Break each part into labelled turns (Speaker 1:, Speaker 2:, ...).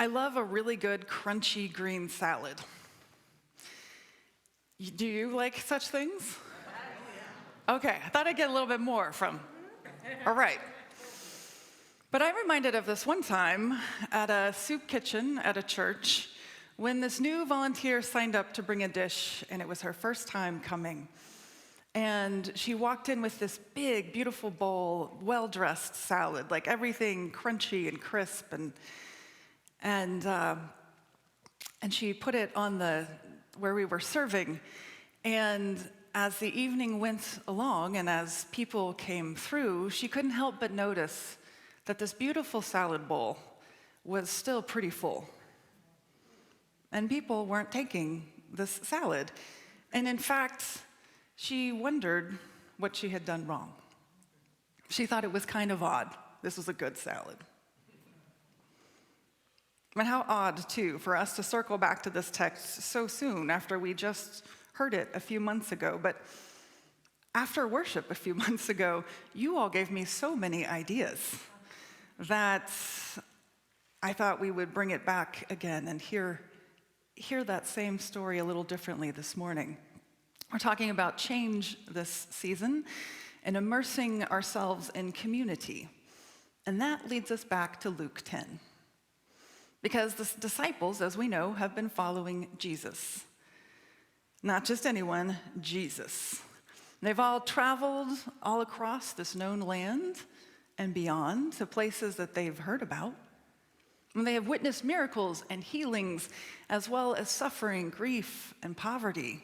Speaker 1: I love a really good crunchy green salad. Do you like such things? Okay, I thought I'd get a little bit more from. All right. But I'm reminded of this one time at a soup kitchen at a church when this new volunteer signed up to bring a dish, and it was her first time coming. And she walked in with this big, beautiful bowl, well-dressed salad, like everything crunchy and crisp, and she put it on where we were serving. And as the evening went along, and as people came through, she couldn't help but notice that this beautiful salad bowl was still pretty full. And people weren't taking this salad. And in fact, she wondered what she had done wrong. She thought it was kind of odd. This was a good salad. And how odd, too, for us to circle back to this text so soon after we just heard it a few months ago. But after worship a few months ago, you all gave me so many ideas that I thought we would bring it back again and hear that same story a little differently this morning. We're talking about change this season and immersing ourselves in community. And that leads us back to Luke 10. Because the disciples, as we know, have been following Jesus. Not just anyone, Jesus. They've all traveled all across this known land and beyond to places that they've heard about. And they have witnessed miracles and healings, as well as suffering, grief, and poverty.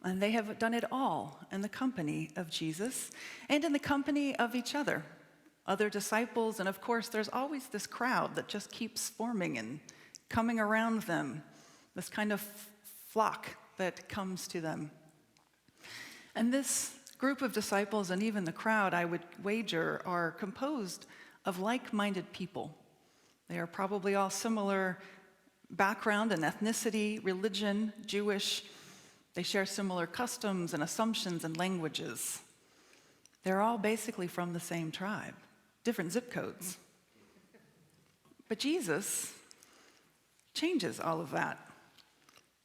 Speaker 1: And they have done it all in the company of Jesus and in the company of each other disciples, and of course, there's always this crowd that just keeps forming and coming around them, this kind of flock that comes to them. And this group of disciples and even the crowd, I would wager, are composed of like-minded people. They are probably all similar background and ethnicity, religion, Jewish. They share similar customs and assumptions and languages. They're all basically from the same tribe, different zip codes. But Jesus changes all of that.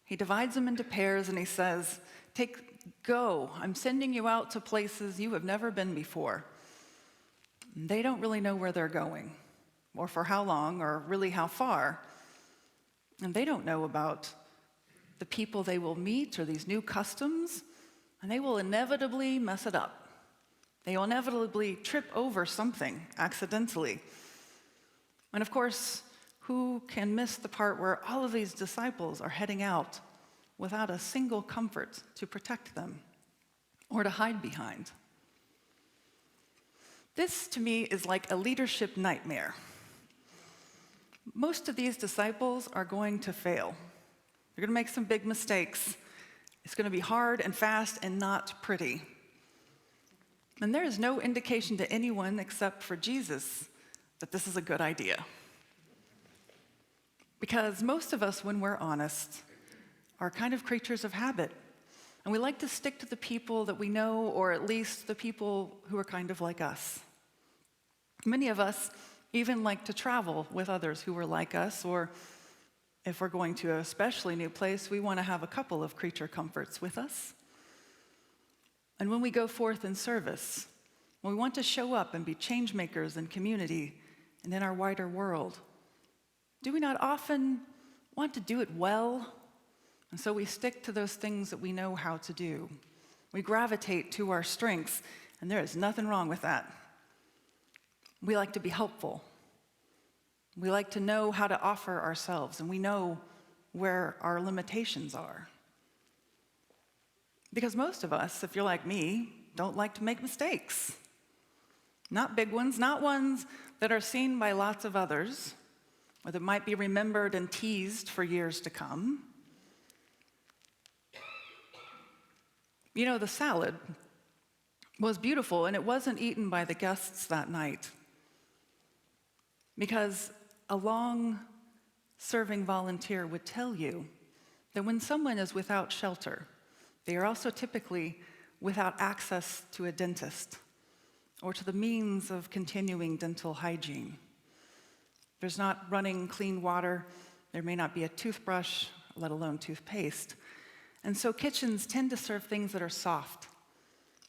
Speaker 1: He divides them into pairs and he says, go, I'm sending you out to places you have never been before. They don't really know where they're going, or for how long, or really how far. And they don't know about the people they will meet or these new customs, and they will inevitably mess it up. They will inevitably trip over something accidentally. And of course, who can miss the part where all of these disciples are heading out without a single comfort to protect them or to hide behind? This, to me, is like a leadership nightmare. Most of these disciples are going to fail. They're going to make some big mistakes. It's going to be hard and fast and not pretty. And there is no indication to anyone except for Jesus that this is a good idea. Because most of us, when we're honest, are kind of creatures of habit. And we like to stick to the people that we know, or at least the people who are kind of like us. Many of us even like to travel with others who are like us, or if we're going to an especially new place, we want to have a couple of creature comforts with us. And when we go forth in service, when we want to show up and be change makers in community and in our wider world, do we not often want to do it well? And so we stick to those things that we know how to do. We gravitate to our strengths, and there is nothing wrong with that. We like to be helpful. We like to know how to offer ourselves, and we know where our limitations are. Because most of us, if you're like me, don't like to make mistakes. Not big ones, not ones that are seen by lots of others, or that might be remembered and teased for years to come. You know, the salad was beautiful, and it wasn't eaten by the guests that night. Because a long-serving volunteer would tell you that when someone is without shelter, they are also typically without access to a dentist or to the means of continuing dental hygiene. There's not running clean water. There may not be a toothbrush, let alone toothpaste. And so kitchens tend to serve things that are soft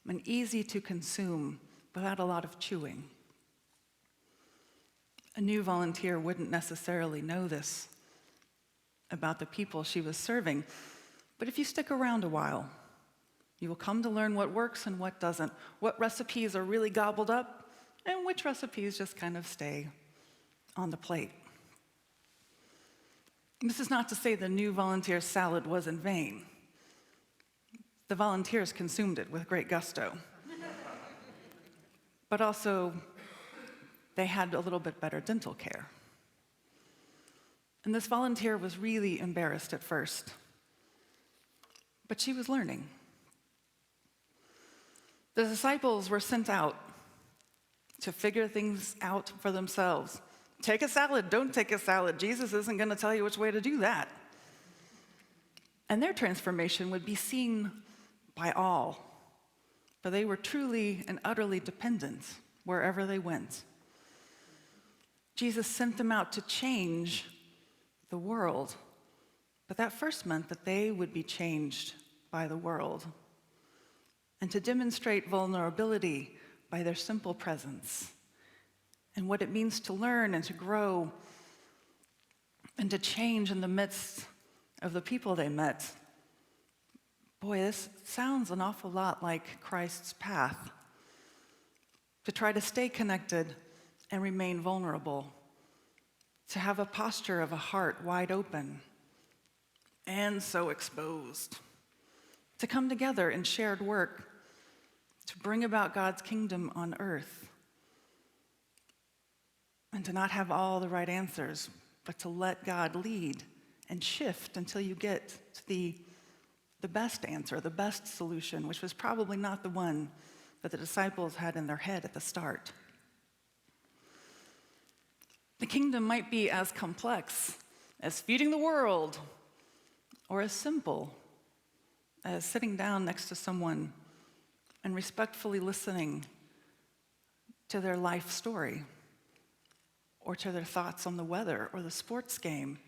Speaker 1: and easy to consume without a lot of chewing. A new volunteer wouldn't necessarily know this about the people she was serving, but if you stick around a while, you will come to learn what works and what doesn't, what recipes are really gobbled up, and which recipes just kind of stay on the plate. This is not to say the new volunteer's salad was in vain. The volunteers consumed it with great gusto. But also, they had a little bit better dental care. And this volunteer was really embarrassed at first, but she was learning. The disciples were sent out to figure things out for themselves. Take a salad, don't take a salad. Jesus isn't going to tell you which way to do that. And their transformation would be seen by all, for they were truly and utterly dependent wherever they went. Jesus sent them out to change the world, but that first meant that they would be changed by the world, and to demonstrate vulnerability by their simple presence, and what it means to learn and to grow and to change in the midst of the people they met. Boy, this sounds an awful lot like Christ's path. To try to stay connected and remain vulnerable. To have a posture of a heart wide open and so exposed. To come together in shared work to bring about God's kingdom on earth. And to not have all the right answers, but to let God lead and shift until you get to the best answer, the best solution, which was probably not the one that the disciples had in their head at the start. The kingdom might be as complex as feeding the world, or as simple as sitting down next to someone and respectfully listening to their life story, or to their thoughts on the weather or the sports game.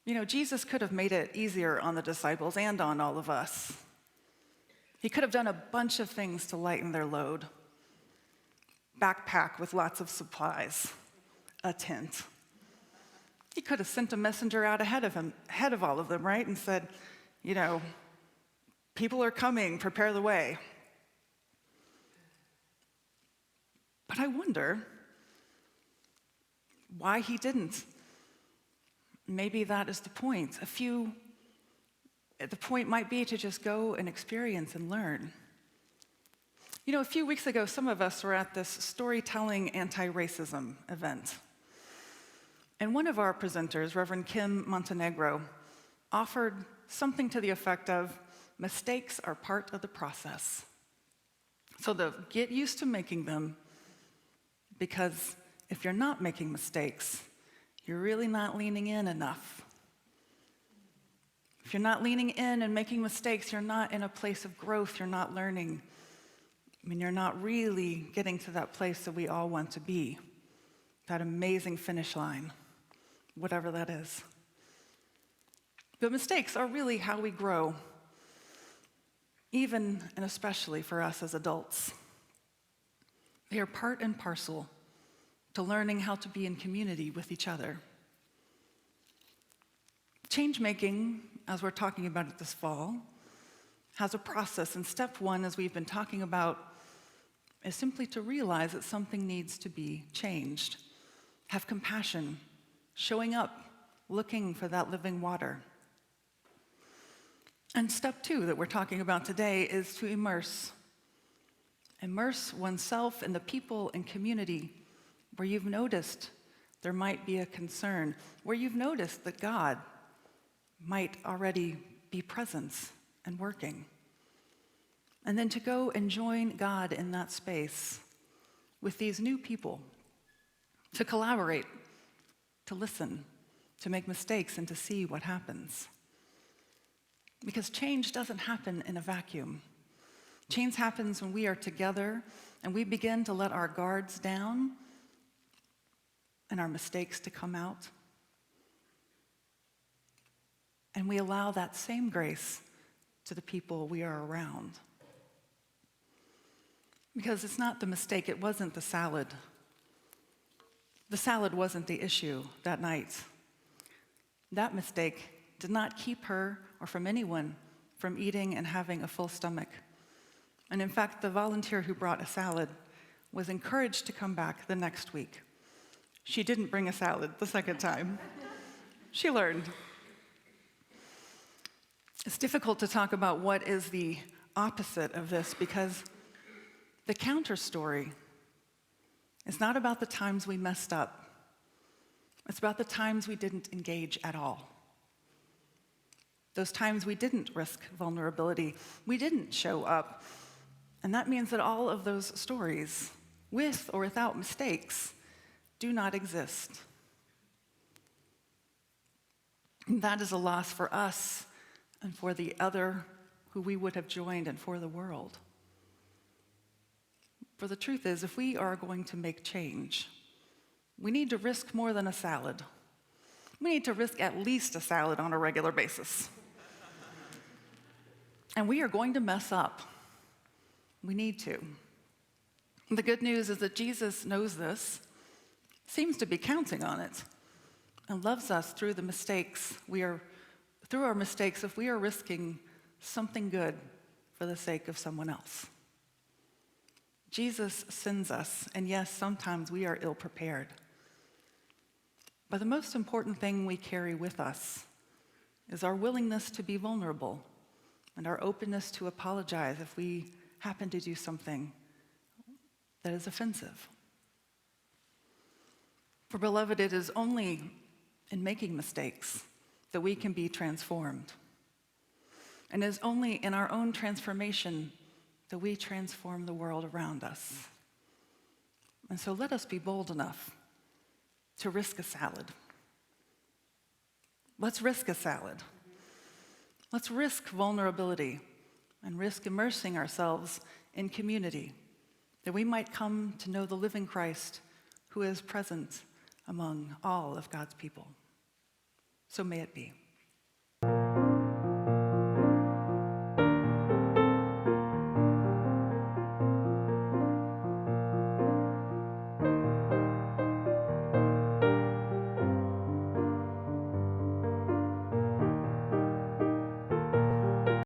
Speaker 1: You know, Jesus could have made it easier on the disciples and on all of us. He could have done a bunch of things to lighten their load. Backpack with lots of supplies, a tent. He could have sent a messenger out ahead of all of them, right? And said, you know, people are coming, prepare the way. But I wonder why he didn't. Maybe that is the point. The point might be to just go and experience and learn. You know, a few weeks ago, some of us were at this storytelling anti-racism event. And one of our presenters, Reverend Kim Montenegro, offered something to the effect of, mistakes are part of the process. So get used to making them, because if you're not making mistakes, you're really not leaning in enough. If you're not leaning in and making mistakes, you're not in a place of growth, you're not learning. I mean, you're not really getting to that place that we all want to be, that amazing finish line, whatever that is. But mistakes are really how we grow, even and especially for us as adults. They are part and parcel to learning how to be in community with each other. Change-making, as we're talking about it this fall, has a process, and step one, as we've been talking about, is simply to realize that something needs to be changed. Have compassion, showing up, looking for that living water. And step two that we're talking about today is to immerse. Immerse oneself in the people and community where you've noticed there might be a concern, where you've noticed that God might already be present and working. And then to go and join God in that space with these new people, to collaborate, to listen, to make mistakes, and to see what happens. Because change doesn't happen in a vacuum. Change happens when we are together and we begin to let our guards down and our mistakes to come out. And we allow that same grace to the people we are around. Because it's not the mistake, it wasn't the salad. The salad wasn't the issue that night. That mistake did not keep her or from anyone from eating and having a full stomach. And in fact, the volunteer who brought a salad was encouraged to come back the next week. She didn't bring a salad the second time. She learned. It's difficult to talk about what is the opposite of this because the counter story is not about the times we messed up. It's about the times we didn't engage at all. Those times we didn't risk vulnerability, we didn't show up. And that means that all of those stories, with or without mistakes, do not exist. And that is a loss for us and for the other who we would have joined and for the world. For the truth is, if we are going to make change, we need to risk more than a salad. We need to risk at least a salad on a regular basis. And we are going to mess up. We need to. The good news is that Jesus knows this, seems to be counting on it, and loves us through the mistakes through our mistakes if we are risking something good for the sake of someone else. Jesus sends us, and yes, sometimes we are ill-prepared. But the most important thing we carry with us is our willingness to be vulnerable and our openness to apologize if we happen to do something that is offensive. For beloved, it is only in making mistakes that we can be transformed. And it is only in our own transformation that we transform the world around us. And so let us be bold enough to risk a salad. Let's risk a salad. Let's risk vulnerability and risk immersing ourselves in community, that we might come to know the living Christ who is present among all of God's people. So may it be.